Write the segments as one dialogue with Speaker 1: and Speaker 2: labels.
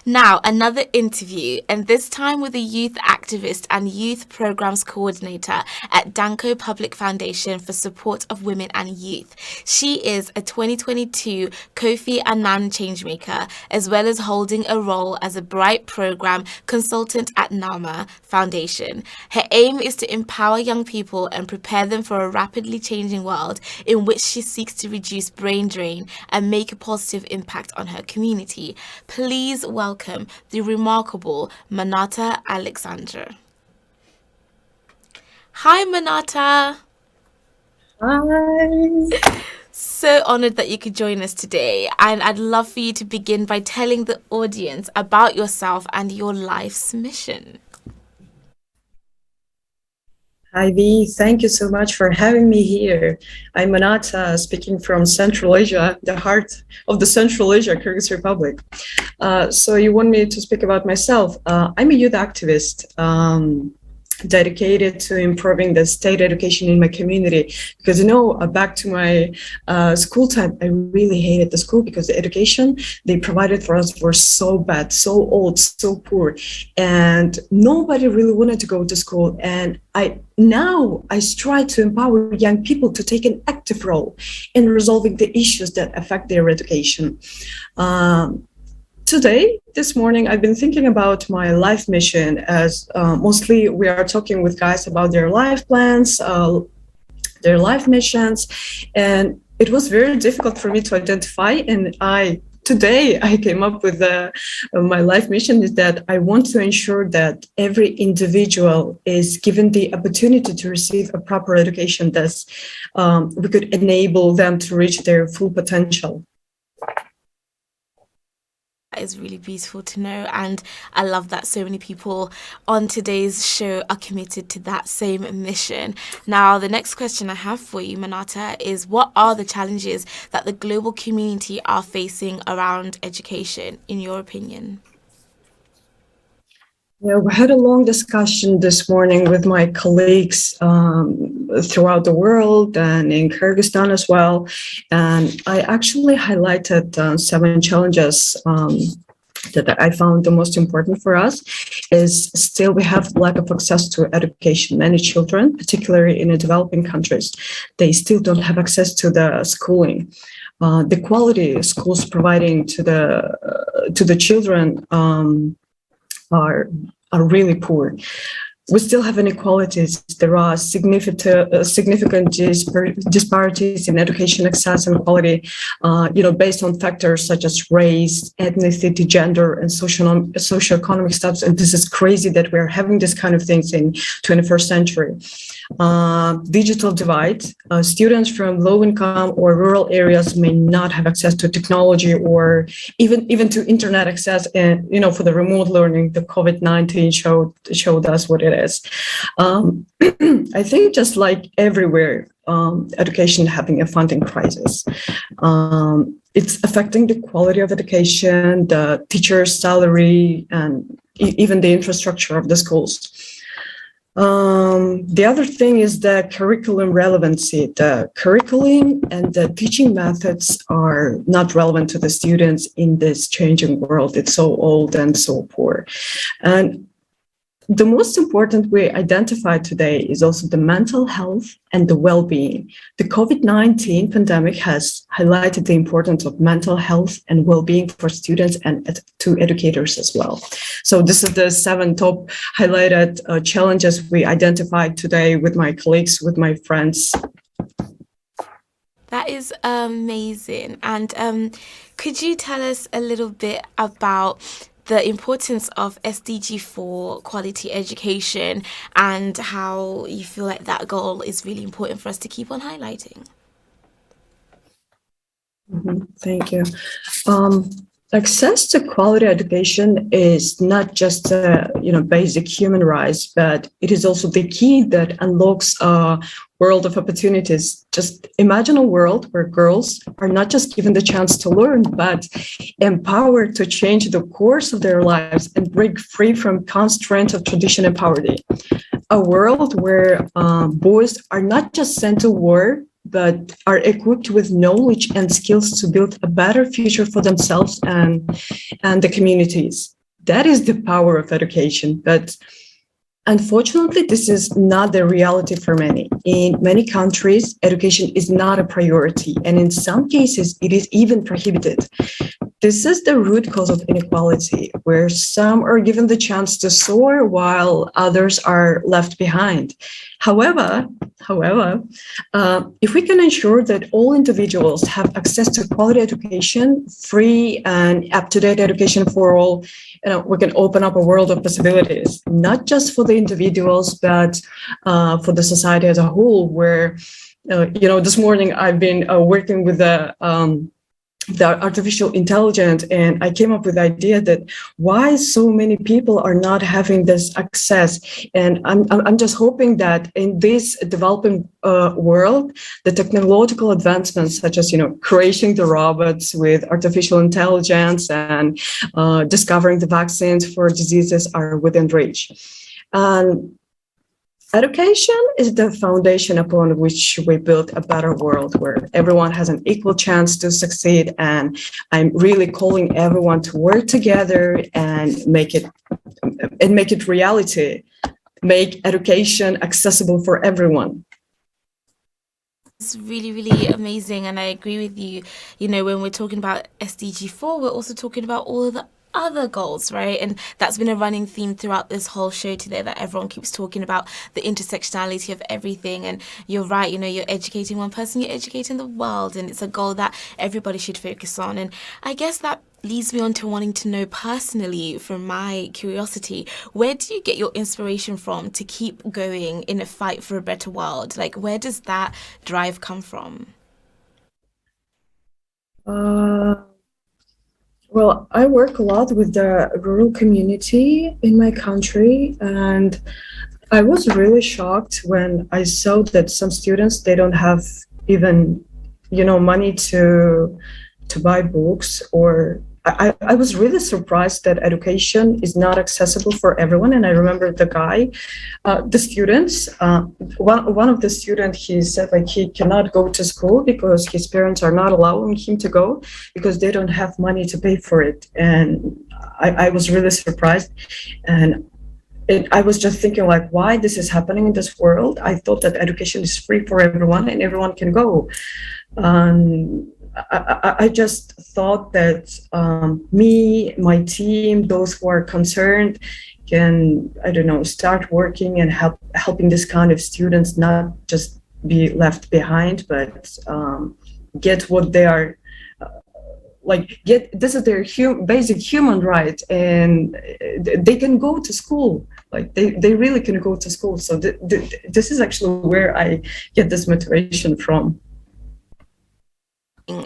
Speaker 1: Now, another interview, and this time with a youth activist and youth programs coordinator at Danko Public Foundation for Support of Women and Youth. She is a 2022 Kofi Annan Changemaker, as well as holding a role as a Bright Program consultant at NAMA Foundation. Her aim is to empower young people and prepare them for a rapidly changing world in which she seeks to reduce brain drain and make a positive impact on her community. Please welcome the remarkable Manta Aleksandr. Hi, Manta.
Speaker 2: Hi.
Speaker 1: So honored that you could join us today, and I'd love for you to begin by telling the audience about yourself and your life's mission.
Speaker 2: Hi, V. Thank you so much for having me here. I'm Manata, speaking from Central Asia, the heart of the Central Asia, Kyrgyz Republic. So you want me to speak about myself? I'm a youth activist, dedicated to improving the state education in my community. Because, back to my school time, I really hated the school because the education they provided for us were so bad, so old, so poor. And nobody really wanted to go to school. And I strive to empower young people to take an active role in resolving the issues that affect their education. Today, this morning, I've been thinking about my life mission as mostly we are talking with guys about their life plans, their life missions, and it was very difficult for me to identify. And today I came up with my life mission is that I want to ensure that every individual is given the opportunity to receive a proper education that we could enable them to reach their full potential.
Speaker 1: That is really beautiful to know, and I love that so many people on today's show are committed to that same mission. Now, the next question I have for you, Manata, is what are the challenges that the global community are facing around education, in your opinion?
Speaker 2: Yeah, we had a long discussion this morning with my colleagues throughout the world and in Kyrgyzstan as well. And I actually highlighted 7 challenges that I found the most important for us is still we have lack of access to education. Many children, particularly in the developing countries, they still don't have access to the schooling. The quality schools providing to the children are really poor. We still have inequalities. There are significant disparities in education access and quality, based on factors such as race, ethnicity, gender, and socioeconomic status. And this is crazy that we're having this kind of things in 21st century. Digital divide. Students from low-income or rural areas may not have access to technology or even to internet access. And for the remote learning, the COVID-19 showed us what it is. I think just like everywhere, education having a funding crisis. It's affecting the quality of education, the teacher's salary, and even the infrastructure of the schools. The other thing is the curriculum relevancy. The curriculum and the teaching methods are not relevant to the students in this changing world. It's so old and so poor. And the most important we identified today is also the mental health and the well-being. The COVID-19 pandemic has highlighted the importance of mental health and well-being for students and to educators as well. So this is the 7 top highlighted challenges we identified today with my colleagues, with my friends.
Speaker 1: That is amazing. And could you tell us a little bit about the importance of SDG 4 quality education and how you feel like that goal is really important for us to keep on highlighting?
Speaker 2: Thank you. Access to quality education is not just a basic human rights, but it is also the key that unlocks a world of opportunities. Just imagine a world where girls are not just given the chance to learn, but empowered to change the course of their lives and break free from constraints of tradition and poverty. A world where boys are not just sent to war, but are equipped with knowledge and skills to build a better future for themselves and the communities. That is the power of education. But unfortunately, this is not the reality for many. In many countries, education is not a priority, and in some cases, it is even prohibited. This is the root cause of inequality, where some are given the chance to soar while others are left behind. However, if we can ensure that all individuals have access to quality education, free and up-to-date education for all, we can open up a world of possibilities, not just for the individuals, but for the society as a whole. Where, this morning I've been working with the artificial intelligence, and I came up with the idea that why so many people are not having this access. And I'm just hoping that in this developing world, the technological advancements, such as creating the robots with artificial intelligence and discovering the vaccines for diseases, are within reach. And education is the foundation upon which we build a better world where everyone has an equal chance to succeed. And I'm really calling everyone to work together and make it reality, make education accessible for everyone.
Speaker 1: It's really, really amazing, and I agree with you. When we're talking about SDG 4, we're also talking about all of the other goals, right? And that's been a running theme throughout this whole show today, that everyone keeps talking about the intersectionality of everything. And you're right, you're educating one person, you're educating the world, and it's a goal that everybody should focus on. And I guess that leads me on to wanting to know personally, from my curiosity, where do you get your inspiration from to keep going in a fight for a better world? Like, where does that drive come from?
Speaker 2: Well, I work a lot with the rural community in my country, and I was really shocked when I saw that some students, they don't have even, money to buy books. Or I was really surprised that education is not accessible for everyone. And I remember the students, one of the students, he said he cannot go to school because his parents are not allowing him to go because they don't have money to pay for it. And I was really surprised. And I was just thinking, why this is happening in this world. I thought that education is free for everyone and everyone can go. I just thought that me, my team, those who are concerned can, start working and helping this kind of students not just be left behind, but get what they are, this is their basic human right, and they can go to school. They really can go to school. So this is actually where I get this motivation from.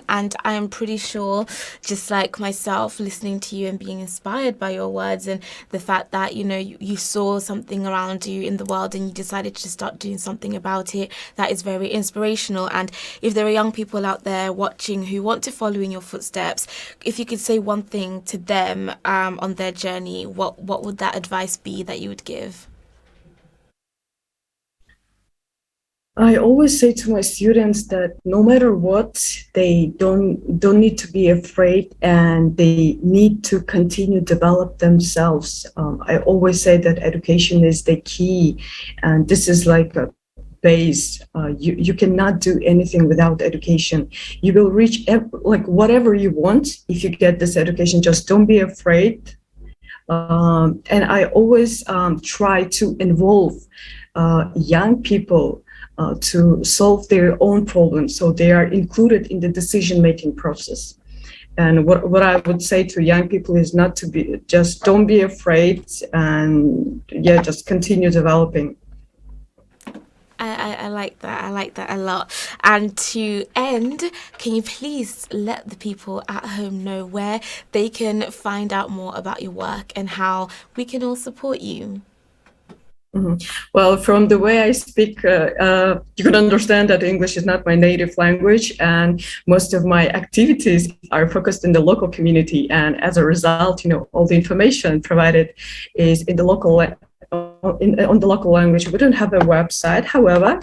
Speaker 1: And I am pretty sure, just like myself, listening to you and being inspired by your words and the fact that, you saw something around you in the world and you decided to start doing something about it, that is very inspirational. And if there are young people out there watching who want to follow in your footsteps, if you could say one thing to them on their journey, what would that advice be that you would give?
Speaker 2: I always say to my students that no matter what, they don't need to be afraid, and they need to continue develop themselves. I always say that education is the key, and this is like a base. You cannot do anything without education. You will reach whatever you want if you get this education. Just don't be afraid. And I always try to involve young people to solve their own problems, so they are included in the decision-making process. And what I would say to young people is don't be afraid, and just continue developing.
Speaker 1: I like that. I like that a lot. And to end, can you please let the people at home know where they can find out more about your work and how we can all support you?
Speaker 2: Well, from the way I speak, you can understand that English is not my native language, and most of my activities are focused in the local community. And as a result, all the information provided is in the local on the local language. We don't have a website. However,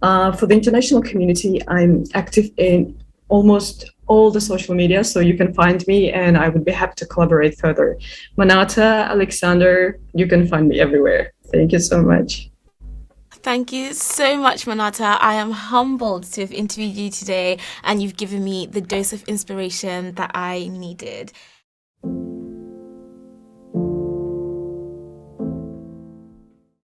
Speaker 2: for the international community, I'm active in almost all the social media, so you can find me, and I would be happy to collaborate further. Manta Aleksandr, you can find me everywhere. Thank you so much.
Speaker 1: Thank you so much, Manata. I am humbled to have interviewed you today, and you've given me the dose of inspiration that I needed.